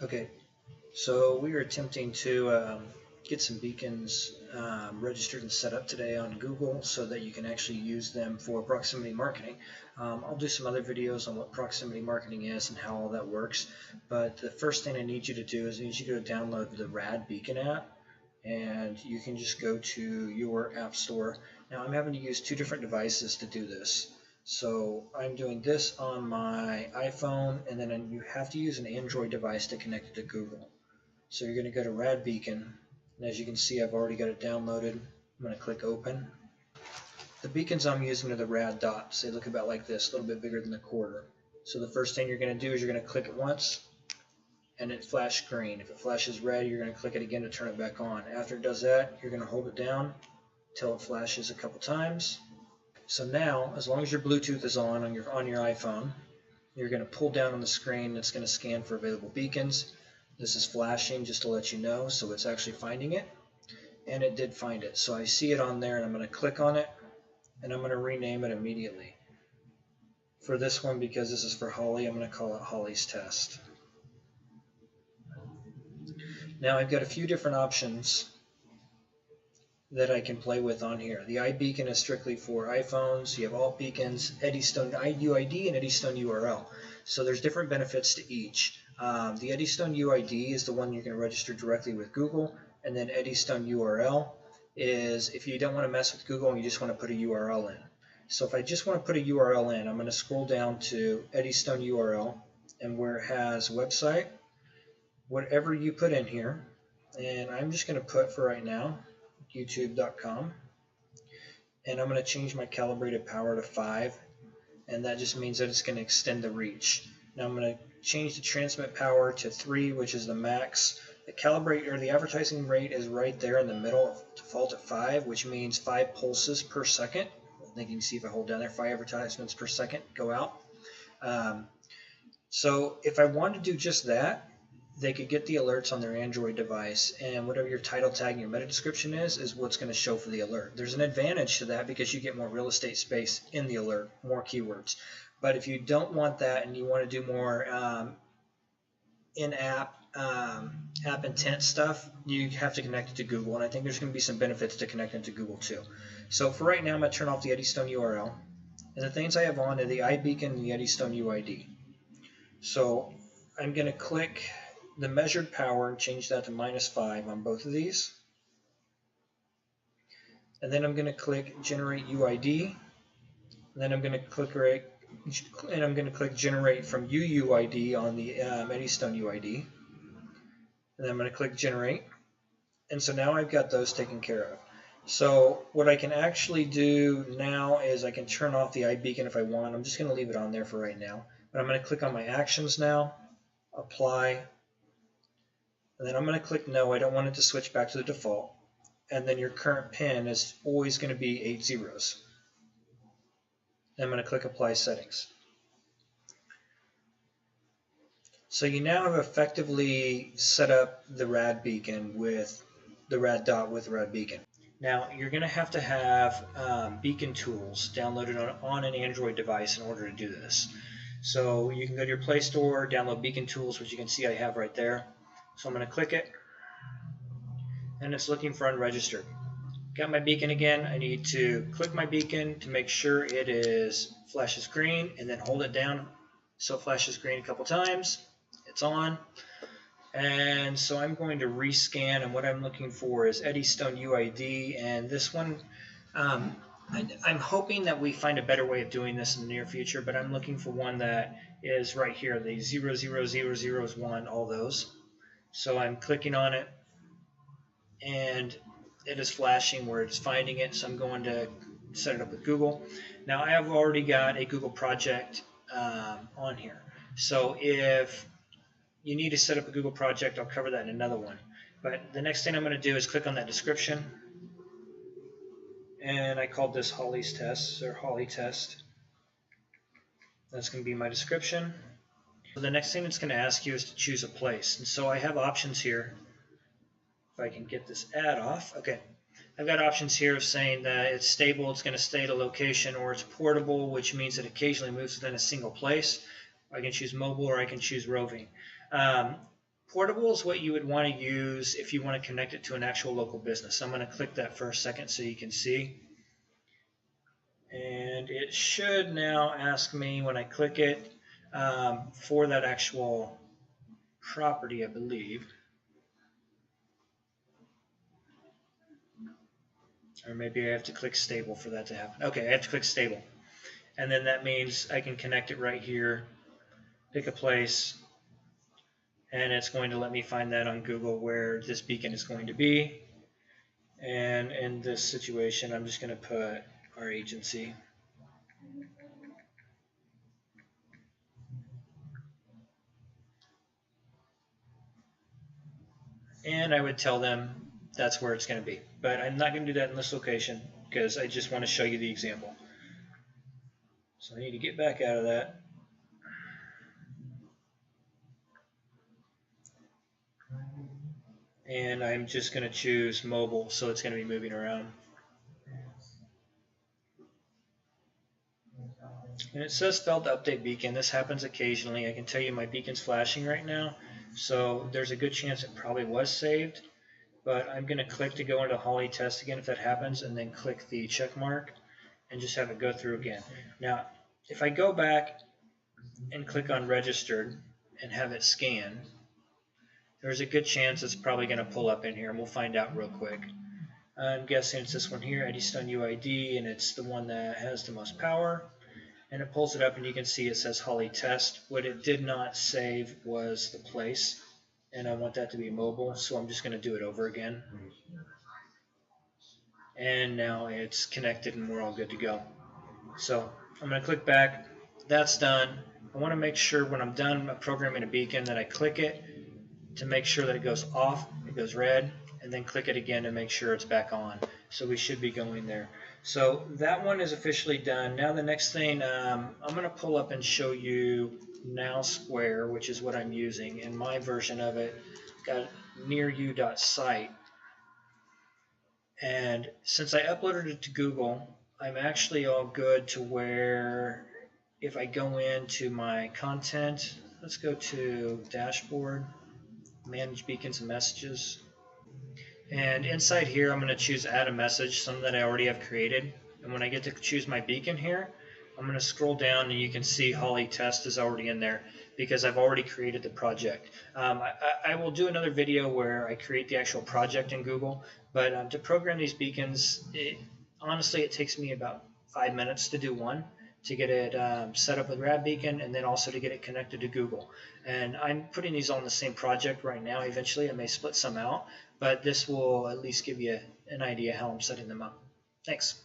Okay, so we are attempting to get some beacons registered and set up today on Google so that you can actually use them for proximity marketing. I'll do some other videos on what proximity marketing is and how all that works, but the first thing I need you to do is I need you to go download the Rad Beacon app, and you can just go to your app store. Now I'm having to use two different devices to do this. So I'm doing this on my iPhone, and then you have to use an Android device to connect it to Google. So you're going to go to Rad Beacon, and as you can see, I've already got it downloaded. I'm going to click Open. The beacons I'm using are the RadDots. They look about like this, a little bit bigger than a quarter. So the first thing you're going to do is you're going to click it once, and it flashes green. If it flashes red, you're going to click it again to turn it back on. After it does that, you're going to hold it down until it flashes a couple times. So now, as long as your Bluetooth is on your iPhone, you're going to pull down on the screen. It's going to scan for available beacons. This is flashing just to let you know, so it's actually finding it, and it did find it. So I see it on there, and I'm going to click on it, and I'm going to rename it immediately. For this one, because this is for Holly, I'm going to call it Holly's Test. Now I've got a few different options that I can play with on here. The iBeacon is strictly for iPhones. You have alt beacons, Eddystone UID, and Eddystone URL. So there's different benefits to each. The Eddystone UID is the one you're going to register directly with Google, and then Eddystone URL is if you don't want to mess with Google and you just want to put a URL in. So if I just want to put a URL in, I'm going to scroll down to Eddystone URL, and where it has website, whatever you put in here, and I'm just going to put for right now youtube.com, and I'm going to change my calibrated power to 5, and that just means that it's going to extend the reach. Now I'm going to change the transmit power to 3, which is the max. The calibrate or the advertising rate is right there in the middle, default at 5, which means 5 pulses per second. I think you can see if I hold down there, 5 advertisements per second go out. So if I want to do just that, they could get the alerts on their Android device, and whatever your title tag and your meta description is what's going to show for the alert. There's an advantage to that because you get more real estate space in the alert, more keywords. But if you don't want that and you want to do more in-app app intent stuff, you have to connect it to Google, and I think there's going to be some benefits to connecting to Google too. So for right now, I'm going to turn off the Eddystone URL, and the things I have on are the iBeacon and the Eddystone UID. So I'm going to click the measured power and change that to -5 on both of these, and then I'm going to click generate UID, and then I'm going to click generate from UUID on the Eddystone UID, and then I'm going to click generate, and so now I've got those taken care of. So what I can actually do now is I can turn off the iBeacon if I want. I'm just going to leave it on there for right now, but I'm going to click on my actions now, apply, and then I'm going to click no. I don't want it to switch back to the default, and then your current PIN is always going to be 8 zeros. I'm going to click apply settings. So you now have effectively set up the Rad Beacon with the RadDot with Rad Beacon. Now you're going to have beacon tools downloaded on an Android device in order to do this. So you can go to your Play Store, download beacon tools, which you can see I have right there. So I'm going to click it, and it's looking for unregistered. Got my beacon again. I need to click my beacon to make sure it flashes green, and then hold it down so it flashes green a couple times. It's on. And so I'm going to rescan, and what I'm looking for is Eddystone UID, and this one, I'm hoping that we find a better way of doing this in the near future, but I'm looking for one that is right here, the 00001, all those. So I'm clicking on it, and it is flashing where it's finding it, so I'm going to set it up with Google. Now I have already got a Google project on here, so if you need to set up a Google project, I'll cover that in another one. But the next thing I'm going to do is click on that description, and I called this Holly's Test, or Holly Test. That's going to be my description. So the next thing it's going to ask you is to choose a place, and so I have options here. If I can get this ad off. Okay, I've got options here of saying that it's stable, it's going to stay at a location, or it's portable, which means it occasionally moves within a single place. I can choose mobile, or I can choose roving. Portable is what you would want to use if you want to connect it to an actual local business. I'm going to click that for a second so you can see. And it should now ask me when I click it for that actual property, I believe. Or maybe I have to click stable for that to happen. Okay, I have to click stable. And then that means I can connect it right here, pick a place, and it's going to let me find that on Google where this beacon is going to be. And in this situation, I'm just going to put our agency. And I would tell them that's where it's going to be. But I'm not going to do that in this location because I just want to show you the example. So I need to get back out of that. And I'm just going to choose mobile, so it's going to be moving around. And it says failed to update beacon. This happens occasionally. I can tell you my beacon's flashing right now, so there's a good chance it probably was saved. But I'm going to click to go into Holly test again if that happens, and then click the check mark and just have it go through again. Now, if I go back and click on registered and have it scan, there's a good chance it's probably going to pull up in here, and we'll find out real quick. I'm guessing it's this one here, Eddystone UID, and it's the one that has the most power. And it pulls it up, and you can see it says Holly test. What it did not save was the place, and I want that to be mobile, so I'm just going to do it over again. And now it's connected, and we're all good to go. So I'm going to click back. That's done. I want to make sure when I'm done programming a beacon that I click it to make sure that it goes off, it goes red, and then click it again to make sure it's back on. So we should be going there. So that one is officially done. Now the next thing, I'm going to pull up and show you Now Square, which is what I'm using. In my version of it, got nearyou.site. And since I uploaded it to Google, I'm actually all good to where if I go into my content, let's go to dashboard, manage beacons and messages. And inside here, I'm going to choose add a message, something that I already have created. And when I get to choose my beacon here, I'm going to scroll down and you can see Holly test is already in there because I've already created the project. I will do another video where I create the actual project in Google, but to program these beacons, honestly, it takes me about 5 minutes to do one, to get it set up with RadBeacon, and then also to get it connected to Google. And I'm putting these on the same project right now. Eventually, I may split some out, but this will at least give you an idea how I'm setting them up. Thanks.